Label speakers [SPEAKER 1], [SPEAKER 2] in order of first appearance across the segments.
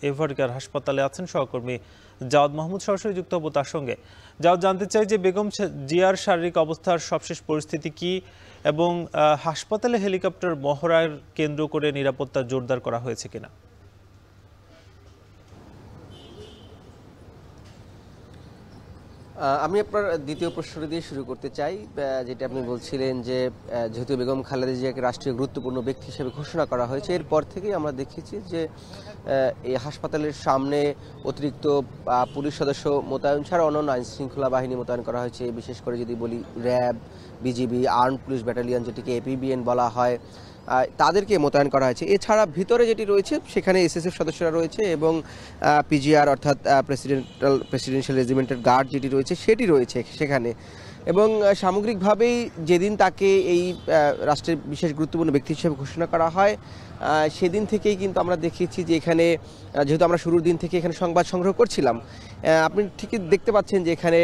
[SPEAKER 1] এভারকেয়ার হাসপাতালে আছেন সহকর্মী জাওয়াদ মাহমুদ। সরাসরি যুক্ত হব তার সঙ্গে। জাওয়াদ, জানতে চাই যে বেগম জিয়ার শারীরিক অবস্থার সবশেষ পরিস্থিতি কি এবং হাসপাতালে হেলিকপ্টার মহড়ার কেন্দ্র করে নিরাপত্তা জোরদার করা হয়েছে কিনা?
[SPEAKER 2] আমি আপনার দ্বিতীয় প্রশ্নটি দিয়ে শুরু করতে চাই, যেটা আপনি বলছিলেন যে যেহেতু বেগম খালেদা জিয়াকে রাষ্ট্রীয় গুরুত্বপূর্ণ ব্যক্তি হিসেবে ঘোষণা করা হয়েছে, এরপর থেকেই আমরা দেখেছি যে এই হাসপাতালের সামনে অতিরিক্ত পুলিশ সদস্য মোতায়েন ছাড়া অন্যান্য আইন শৃঙ্খলা বাহিনী মোতায়েন করা হয়েছে। বিশেষ করে যদি বলি RAB, BGB, armed police battalion যেটিকে এপিবিএন বলা হয়, তাদেরকে মোতায়েন করা হয়েছে। এছাড়া ভিতরে যেটি রয়েছে সেখানে এসএসএফ সদস্যরা রয়েছে এবং পিজিআর অর্থাৎ প্রেসিডেন্সিয়াল রেজিমেন্টের গার্ড যেটি রয়েছে সেটি রয়েছে সেখানে। এবং সামগ্রিকভাবেই যেদিন তাকে এই রাষ্ট্রের বিশেষ গুরুত্বপূর্ণ ব্যক্তি হিসেবে ঘোষণা করা হয় সেদিন থেকেই কিন্তু আমরা দেখেছি যে এখানে, যেহেতু আমরা শুরুর দিন থেকে এখানে সংবাদ সংগ্রহ করছিলাম, আপনি ঠিকই দেখতে পাচ্ছেন যে এখানে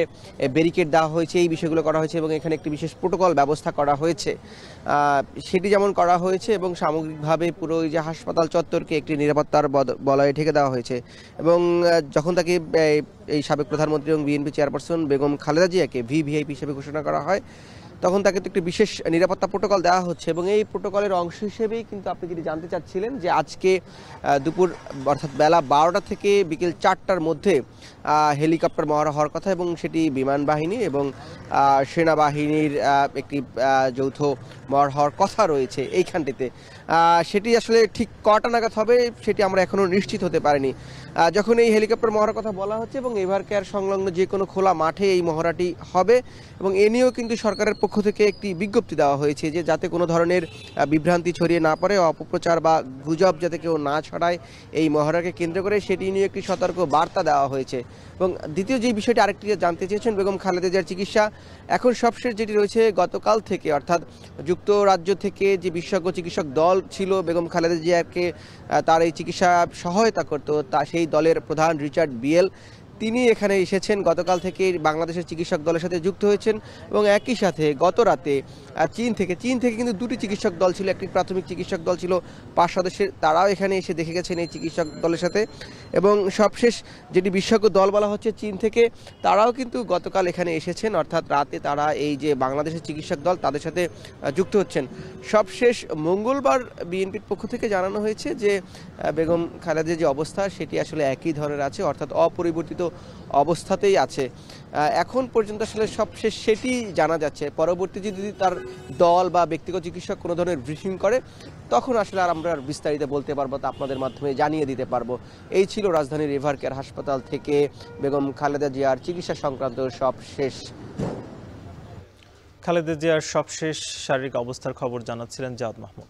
[SPEAKER 2] ব্যারিকেড দেওয়া হয়েছে, এই বিষয়গুলো করা হয়েছে এবং এখানে একটি বিশেষ প্রোটোকল ব্যবস্থা করা হয়েছে। সেটি যেমন করা হয়েছে এবং সামগ্রিকভাবে পুরো এই যে হাসপাতাল চত্বরকে একটি নিরাপত্তার বলয়ে ঢেকে দেওয়া হয়েছে। এবং যখন তাকে এই সাবেক প্রধানমন্ত্রী এবং বিএনপি চেয়ারপারসন বেগম খালেদা জিয়াকে ভিভিআইপি হিসেবে ঘোষণা করা হয়, তখন তাকে তো একটি বিশেষ নিরাপত্তা প্রোটোকল দেওয়া হচ্ছে। এবং এই প্রোটোকলের অংশ হিসেবেই কিন্তু আপনি যদি জানতে চাচ্ছিলেন যে আজকে দুপুর অর্থাৎ বেলা 12টা থেকে বিকেল 4টার মধ্যে হেলিকপ্টার মহড়া হওয়ার কথা এবং সেটি বিমান বাহিনী এবং সেনাবাহিনীর একটি যৌথ মহড়া হওয়ার কথা রয়েছে এইখানটিতে। সেটি আসলে ঠিক কটা নাগাদ হবে সেটি আমরা এখনও নিশ্চিত হতে পারিনি। যখন এই হেলিকপ্টার মহড়ার কথা বলা হচ্ছে এবং এভারকেয়ার সংলগ্ন যে কোনো খোলা মাঠে এই মহড়াটি হবে এবং এ নিয়েও কিন্তু সরকারের পক্ষ থেকে একটি বিজ্ঞপ্তি দেওয়া হয়েছে যে যাতে কোনো ধরনের বিভ্রান্তি ছড়িয়ে না পড়ে, অপপ্রচার বা গুজব যাতে কেউ না ছড়ায় এই মহড়াকে কেন্দ্র করে, সেটি নিয়ে একটি সতর্ক বার্তা দেওয়া হয়েছে। এবং দ্বিতীয় যে বিষয়টি আরেকটি জানতে চেয়েছেন বেগম খালেদা জিয়ার চিকিৎসা, এখন সবশেষ যেটি রয়েছে গতকাল থেকে অর্থাৎ যুক্তরাজ্য থেকে যে বিশেষজ্ঞ চিকিৎসক দল ছিল বেগম খালেদা জিয়াকে তার এই চিকিৎসা সহায়তা করতো, সেই দলের প্রধান রিচার্ড বিয়েল তিনি এখানে এসেছেন। গতকাল থেকে বাংলাদেশের চিকিৎসক দলের সাথে যুক্ত হয়েছেন এবং একই সাথে গত রাতে চীন থেকে কিন্তু দুটি চিকিৎসক দল ছিল, একটি প্রাথমিক চিকিৎসক দল ছিল 5 সদস্যের, তারাও এখানে এসে দেখে গেছেন এই চিকিৎসক দলের সাথে। এবং সবশেষ যেটি বিশেষজ্ঞ দল বলা হচ্ছে চীন থেকে, তারাও কিন্তু গতকাল এখানে এসেছেন, অর্থাৎ রাতে তারা এই যে বাংলাদেশের চিকিৎসক দল তাদের সাথে যুক্ত হচ্ছেন। সবশেষ মঙ্গলবার বিএনপির পক্ষ থেকে জানানো হয়েছে যে বেগম খালেদার যে অবস্থা সেটি আসলে একই ধরনের আছে, অর্থাৎ অপরিবর্তিত অবস্থাতেই আছে। এখন পর্যন্ত আসলে সবশেষ সেটি জানা যাচ্ছে। পরবর্তী যদি তার দল বা ব্যক্তিগত চিকিৎসক কোনো ধরনের ব্রিফিং করে তখন আসলে আর আমরা বিস্তারিত বলতে পারবো, তা আপনাদের মাধ্যমে জানিয়ে দিতে পারবো। এই ছিল রাজধানীর এভারকেয়ার হাসপাতাল থেকে বেগম খালেদা জিয়ার চিকিৎসা সংক্রান্ত সবশেষ।
[SPEAKER 1] খালেদা জিয়ার সবশেষ শারীরিক অবস্থার খবর জানাচ্ছিলেন জাওয়াদ মাহমুদ।